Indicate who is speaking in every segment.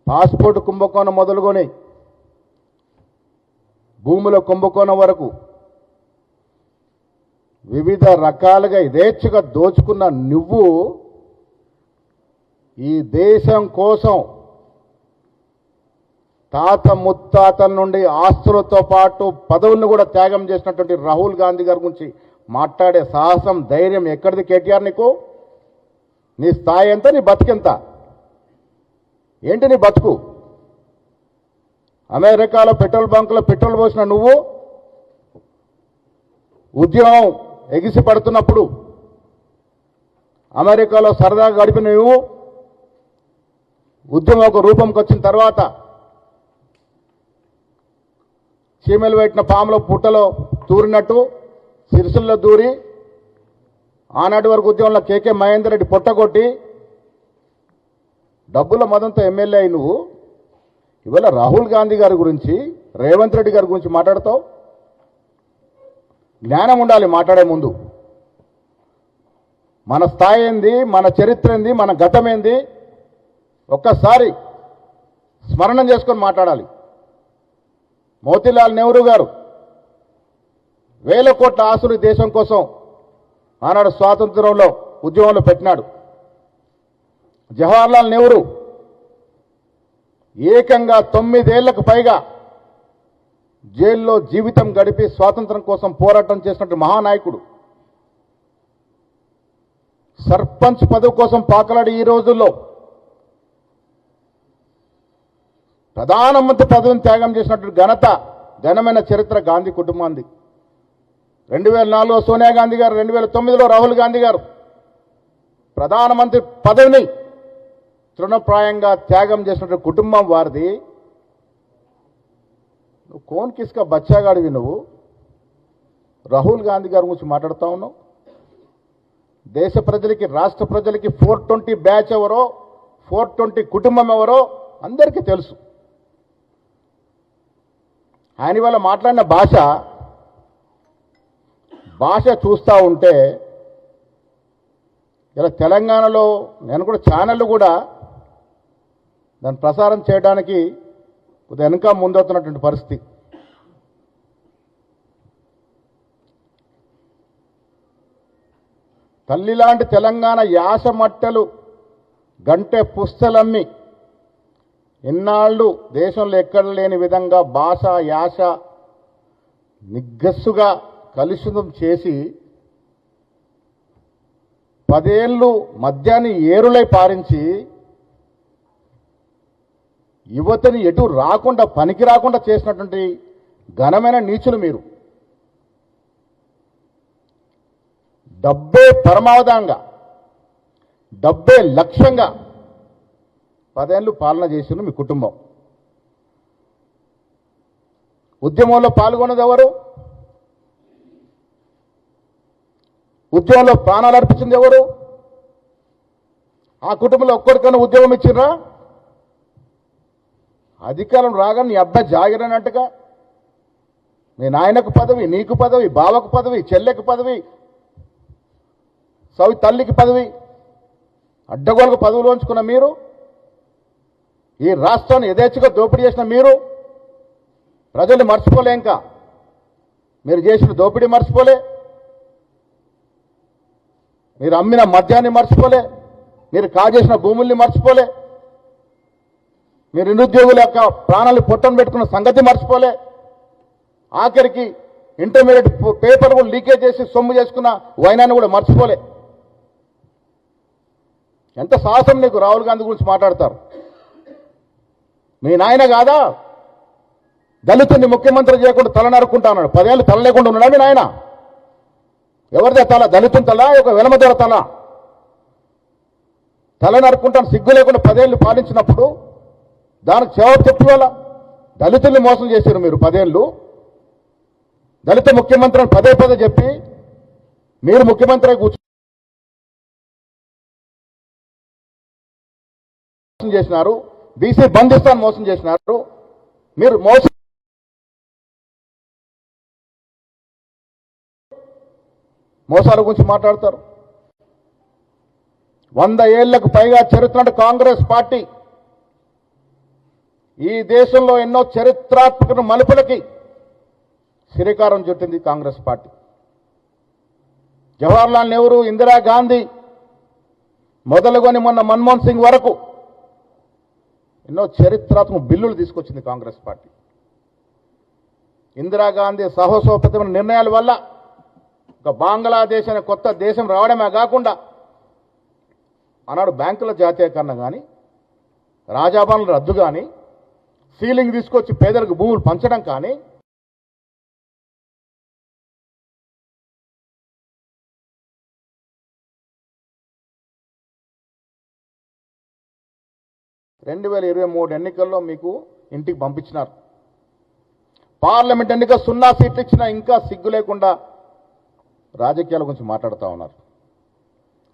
Speaker 1: Passport కుంభకోణం మొదలుకొని భూముల కుంభకోణం వరకు వివిధ రకాలుగా యథేచ్ఛగా దోచుకున్న నువ్వు ఈ దేశం కోసం తాత ముత్తాతల నుండి ఆస్తులతో పాటు పదవులను కూడా త్యాగం చేసినటువంటి రాహుల్ గాంధీ గారి గురించి మాట్లాడే సాహసం ధైర్యం ఎక్కడిది కేటీఆర్? నీకు నీ స్థాయి ఎంత, నీ బతుకెంత, ఏంటి నీ బతుకు? అమెరికాలో పెట్రోల్ బంకులో పెట్రోల్ పోసిన నువ్వు ఉద్యమం ఎగిసి పడుతున్నప్పుడు అమెరికాలో సరదాగా గడిపిన నువ్వు ఉద్యమం ఒక రూపంకి వచ్చిన తర్వాత చీమలు పెట్టిన పాములో పుట్టలో దూరినట్టు సిరిసిల్లో దూరి ఆనాటి వరకు ఉద్యమంలో కేకే మహేందర్ రెడ్డి పొట్టగొట్టి డబ్బుల మదంతో ఎమ్మెల్యే అయి నువ్వు ఇవాళ రాహుల్ గాంధీ గారి గురించి రేవంత్ రెడ్డి గారి గురించి మాట్లాడతావు? జ్ఞానం ఉండాలి మాట్లాడే ముందు. మన స్థాయి ఏంది, మన చరిత్ర ఏంది, మన గతం ఏంది ఒక్కసారి స్మరణం చేసుకొని మాట్లాడాలి. మోతీలాల్ నెహ్రూ గారు వేల కోట్ల ఆస్తులు దేశం కోసం ఆనాడు స్వాతంత్రంలో ఉద్యమంలో పెట్టినాడు. జవహర్లాల్ నెహ్రూ ఏకంగా 9 ఏళ్లకు పైగా జైల్లో జీవితం గడిపి స్వాతంత్రం కోసం పోరాటం చేసినట్టు మహానాయకుడు. సర్పంచ్ పదవి కోసం పాకలాడి ఈ రోజుల్లో ప్రధానమంత్రి పదవిని త్యాగం చేసినటువంటి ఘనమైన చరిత్ర గాంధీ కుటుంబాంది. 2004లో సోనియా గాంధీ గారు, 2009లో రాహుల్ గాంధీ గారు ప్రధానమంత్రి పదవిని తృణప్రాయంగా త్యాగం చేసినటువంటి కుటుంబం వారిది. నువ్వు కోన్ కిస్కా బచ్చాగాడివి. నువ్వు రాహుల్ గాంధీ గారి గురించి మాట్లాడుతూ ఉన్నావు. దేశ ప్రజలకి, రాష్ట్ర ప్రజలకి 420 బ్యాచ్ ఎవరో, 420 కుటుంబం ఎవరో అందరికీ తెలుసు. ఆయన వల్ల మాట్లాడిన భాష చూస్తూ ఉంటే ఇలా తెలంగాణలో నేను కూడా ఛానళ్ళు కూడా దాన్ని ప్రసారం చేయడానికి కొద్దిగా వెనుక ముందవుతున్నటువంటి పరిస్థితి. తల్లిలాంటి తెలంగాణ యాస మట్టెలు గంటె పుస్తలమ్మి ఇన్నాళ్ళు దేశంలో ఎక్కడ లేని విధంగా భాష యాస నిగ్గస్సుగా కలుషితం చేసి 10 ఏళ్ళు మద్యాన్ని ఏరులై పారించి యువతని ఎటు రాకుండా, పనికి రాకుండా చేసినటువంటి ఘనమైన నీచులు మీరు. డబ్బే పరమావధంగా, డబ్బే లక్ష్యంగా 10 ఏళ్ళు పాలన చేసిన మీ కుటుంబం. ఉద్యమంలో పాల్గొన్నది ఎవరు? ఉద్యమంలో ప్రాణాలు అర్పించింది ఎవరు? ఆ కుటుంబంలో ఒక్కడికన్నా ఉద్యమం ఇచ్చిర్రా? అధికారం రాగానే నీ అబ్బాయి జాగిరనట్టుగా మీ నాయనకు పదవి, నీకు పదవి, బావకు పదవి, చెల్లెకు పదవి, సవి తల్లికి పదవి, అడ్డగోలకు పదవులు ఉంచుకున్న మీరు, ఈ రాష్ట్రాన్ని యథేచ్ఛగా దోపిడీ చేసిన మీరు ప్రజల్ని మర్చిపోలే. ఇంకా మీరు చేసిన దోపిడీ మర్చిపోలే, మీరు అమ్మిన మద్యాన్ని మర్చిపోలే, మీరు కాజేసిన భూముల్ని మర్చిపోలే, మీరు నిరుద్యోగుల యొక్క ప్రాణాలు పొట్టను పెట్టుకున్న సంగతి మర్చిపోలే, ఆఖరికి ఇంటర్మీడియట్ పేపర్ కూడా లీకేజ్ చేసి సొమ్ము చేసుకున్న వైనాన్ని కూడా మర్చిపోలే. ఎంత సాహసం నీకు! రాహుల్ గాంధీ గురించి మాట్లాడతారు. మీ నాయన కాదా దళితుడిని ముఖ్యమంత్రి చేయకుండా తల నరుక్కుంటా అన్నాడు? 10 ఏళ్ళు తల లేకుండా ఉన్నాడా మీ నాయన? ఎవరిదే తల? దళితుని తల, ఒక వెలమదొర తల నరుక్కుంటాను సిగ్గు లేకుండా 10 ఏళ్ళు పాలించినప్పుడు దానికి జవాబు చెప్పి వాళ్ళ దళితుల్ని మోసం చేశారు మీరు. 10 ఏళ్ళు దళిత ముఖ్యమంత్రి అని పదే చెప్పి మీరు ముఖ్యమంత్రి మోసం చేసినారు. బీసీ బంధిస్తాను మోసం చేసినారు. మీరు మోసాల గురించి మాట్లాడతారు. 100 ఏళ్లకు పైగా చరిత్ర కాంగ్రెస్ పార్టీ ఈ దేశంలో ఎన్నో చరిత్రాత్మక మలుపులకి శ్రీకారం చుట్టింది కాంగ్రెస్ పార్టీ. జవహర్లాల్ నెహ్రూ, ఇందిరాగాంధీ మొదలుకొని మొన్న మన్మోహన్ సింగ్ వరకు ఎన్నో చరిత్రాత్మక బిల్లులు తీసుకొచ్చింది కాంగ్రెస్ పార్టీ. ఇందిరాగాంధీ సాహసోపేతమైన నిర్ణయాల వల్ల ఒక బంగ్లాదేశ్ అనే కొత్త దేశం రావడమే కాకుండా ఆనాడు బ్యాంకుల జాతీయకరణ కానీ, రాజాభరణుల రద్దు కానీ, సీలింగ్ తీసుకొచ్చి పేదలకు భూములు పంచడం కానీ, ఎన్నికల్లో మీకు ఇంటికి పంపించినారు. పార్లమెంట్ ఎన్నిక 0 సీట్లు ఇచ్చినా ఇంకా సిగ్గు లేకుండా రాజకీయాల గురించి మాట్లాడుతూ ఉన్నారు.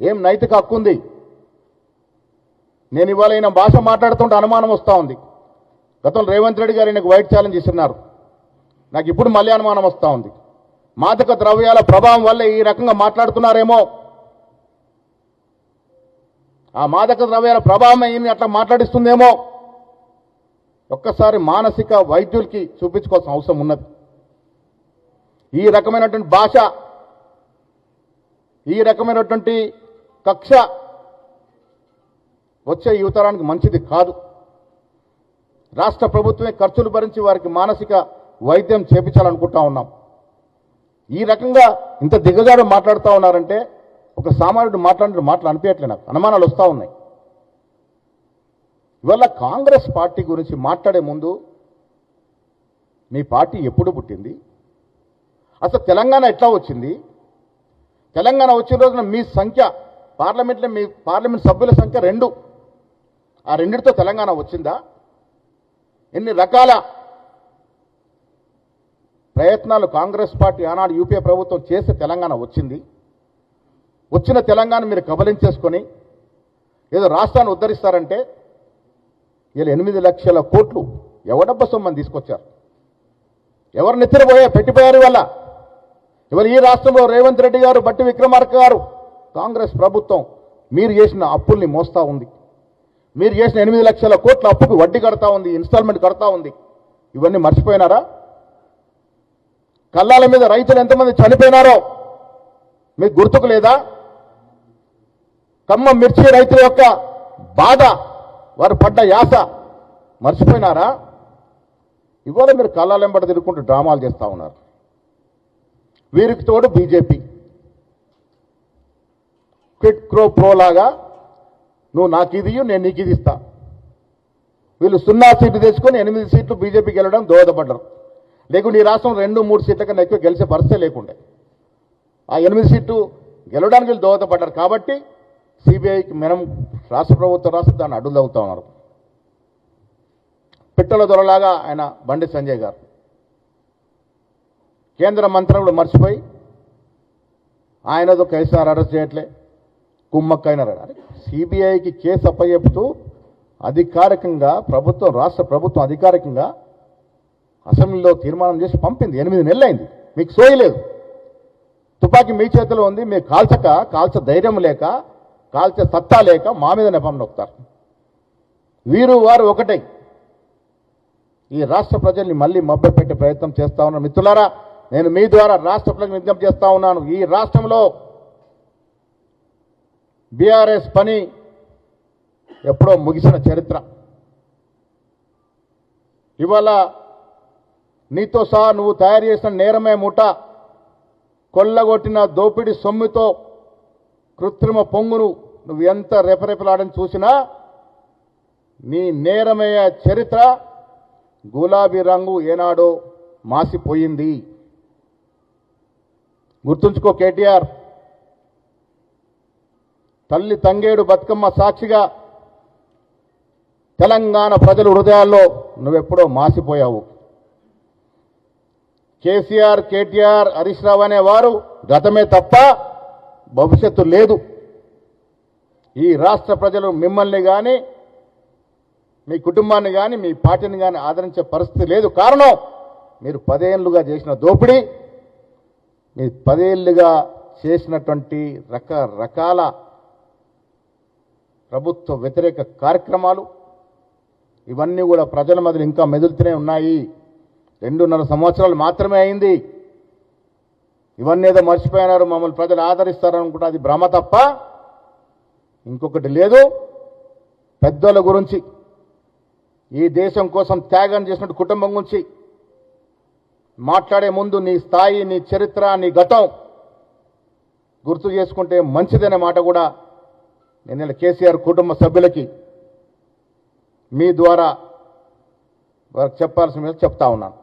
Speaker 1: ఏం నైతిక హక్కు ఉంది? నేను ఇవాళ ఈయన భాష మాట్లాడుతుంటే అనుమానం వస్తూ ఉంది. గతంలో రేవంత్ రెడ్డి గారు ఈయనకు వైట్ ఛాలెంజ్ ఇస్తున్నారు. నాకు ఇప్పుడు మళ్ళీ అనుమానం వస్తూ ఉంది. మాదక ద్రవ్యాల ప్రభావం వల్ల ఈ రకంగా మాట్లాడుతున్నారేమో, ఆ మాదక ద్రవ్యాల ప్రభావం ఈయన్ని అట్లా మాట్లాడిస్తుందేమో. ఒక్కసారి మానసిక వైద్యులకి చూపించుకోవాల్సిన అవసరం ఉన్నది. ఈ రకమైనటువంటి భాష, ఈ రకమైనటువంటి కక్ష వచ్చే యువతరానికి మంచిది కాదు. రాష్ట్ర ప్రభుత్వమే ఖర్చులు భరించి వారికి మానసిక వైద్యం చేపించాలనుకుంటా ఉన్నాం. ఈ రకంగా ఇంత దిగజాడు మాట్లాడుతూ ఉన్నారంటే ఒక సామాన్యుడు మాట్లాడిన మాటలు అనిపించట్లే. నాకు అనుమానాలు వస్తూ ఉన్నాయి. ఇవాళ కాంగ్రెస్ పార్టీ గురించి మాట్లాడే ముందు మీ పార్టీ ఎప్పుడు పుట్టింది, అసలు తెలంగాణ ఎట్లా వచ్చింది, తెలంగాణ వచ్చిన రోజున మీ సంఖ్య పార్లమెంట్లో, మీ పార్లమెంట్ సభ్యుల సంఖ్య 2, ఆ 2తో తెలంగాణ వచ్చిందా? ఎన్ని రకాల ప్రయత్నాలు కాంగ్రెస్ పార్టీ ఆనాడు యూపీఏ ప్రభుత్వం చేస్తే తెలంగాణ వచ్చింది. వచ్చిన తెలంగాణ మీరు కబలించేసుకొని ఏదో రాష్ట్రాన్ని ఉద్ధరిస్తారంటే ఇలా 8 లక్షల కోట్లు ఎవడబ్బ సొమ్మని తీసుకొచ్చారు. ఎవరు నెత్తిరపోయా పెట్టిపోయారు వల్ల. ఇవాళ ఈ రాష్ట్రంలో రేవంత్ రెడ్డి గారు, బట్టి విక్రమార్క గారు, కాంగ్రెస్ ప్రభుత్వం మీరు చేసిన అప్పుల్ని మోస్తా ఉంది. మీరు చేసిన 8 లక్షల కోట్ల అప్పుకు వడ్డీ కడతా ఉంది, ఇన్స్టాల్మెంట్ కడతా ఉంది. ఇవన్నీ మర్చిపోయినారా? కల్లాల మీద రైతులు ఎంతమంది చనిపోయినారో మీకు గుర్తుకు లేదా? ఖమ్మం మిర్చి రైతుల యొక్క బాధ, వారు పడ్డ యాస మర్చిపోయినారా? ఇవాళ మీరు కళ్ళాలెంబట తిరుగుకుంటూ డ్రామాలు చేస్తూ ఉన్నారు. వీరికి తోడు బీజేపీ క్విట్ క్రో ప్రో లాగా నువ్వు నాకు ఇది ఇయ్యు, నేను నీకు ఇది ఇస్తా. వీళ్ళు 0 సీట్లు తెచ్చుకొని 8 సీట్లు బీజేపీకి వెళ్ళడం దోహదపడ్డారు. లేకుంటే ఈ రాష్ట్రం 2-3 సీట్ల కన్నా ఎక్కువ గెలిచే పరిస్థితి లేకుండే. ఆ 8 సీట్లు గెలవడానికి వీళ్ళు దోహదపడ్డారు. కాబట్టి సిబిఐకి మనం రాష్ట్ర ప్రభుత్వం రాష్ట్ర దాన్ని అడ్డులు అవుతా ఉన్నారు. పిట్టల దొరలాగా ఆయన బండి సంజయ్ గారు కేంద్ర మంత్రులు మర్చిపోయి ఆయనతో కేసీఆర్ అరెస్ట్ చేయట్లే, కుమ్మక్కైనారు. సిబిఐకి కేసు అప్పచెప్తూ అధికారికంగా ప్రభుత్వం, రాష్ట్ర ప్రభుత్వం అధికారికంగా అసెంబ్లీలో తీర్మానం చేసి పంపింది. 8 నెలలైంది. మీకు సోయలేదు. తుపాకీ మీ చేతిలో ఉంది. మీరు కాల్చ ధైర్యం లేక, కాల్చే సత్తా లేక మా మీద నెపం నొక్కుతారు. వీరు వారు ఒకటే. ఈ రాష్ట్ర ప్రజల్ని మళ్ళీ మభ్యపెట్టే ప్రయత్నం చేస్తా ఉన్నాను. మిత్రులారా, నేను మీ ద్వారా రాష్ట్ర ప్రజలకు విజ్ఞప్తి చేస్తా ఉన్నాను. ఈ రాష్ట్రంలో బీఆర్ఎస్ పని ఎప్పుడో ముగిసిన చరిత్ర. ఇవాళ నీతో సహా నువ్వు తయారు చేసిన నేరమే ముఠ కొల్లగొట్టిన దోపిడి సొమ్ముతో కృత్రిమ పొంగును నువ్వు ఎంత రెపరెపలాడని చూసినా నీ నేరమయ్యే చరిత్ర గులాబీ రంగు ఏనాడో మాసిపోయింది. గుర్తుంచుకో కేటీఆర్. తల్లి తంగేడు బతుకమ్మ సాక్షిగా తెలంగాణ ప్రజల హృదయాల్లో నువ్వెప్పుడో మాసిపోయావు. కేసీఆర్, కేటీఆర్, హరీష్ రావు అనేవారు గతమే తప్ప భవిష్యత్తు లేదు. ఈ రాష్ట్ర ప్రజలు మిమ్మల్ని కానీ, మీ కుటుంబాన్ని కానీ, మీ పార్టీని కానీ ఆదరించే పరిస్థితి లేదు. కారణం మీరు 10 ఏళ్లుగా చేసిన దోపిడీ, మీరు 10 ఏళ్లుగా చేసినటువంటి రకరకాల ప్రభుత్వ వ్యతిరేక కార్యక్రమాలు, ఇవన్నీ కూడా ప్రజల మధ్య ఇంకా మెదులుతూనే ఉన్నాయి. 2.5 సంవత్సరాలు మాత్రమే అయింది. ఇవన్నీ ఏదో మర్చిపోయినారు, మమ్మల్ని ప్రజలు ఆదరిస్తారనుకుంటే అది భ్రమ తప్ప ఇంకొకటి లేదు. పెద్దల గురించి, ఈ దేశం కోసం త్యాగం చేసిన కుటుంబం గురించి మాట్లాడే ముందు నీ స్థాయి, నీ చరిత్ర, నీ గతం గుర్తు చేసుకుంటే మంచిదనే మాట కూడా నేను కేసీఆర్ కుటుంబ సభ్యులకి మీ ద్వారా వారికి చెప్పాల్సిన చెప్తా ఉన్నాను.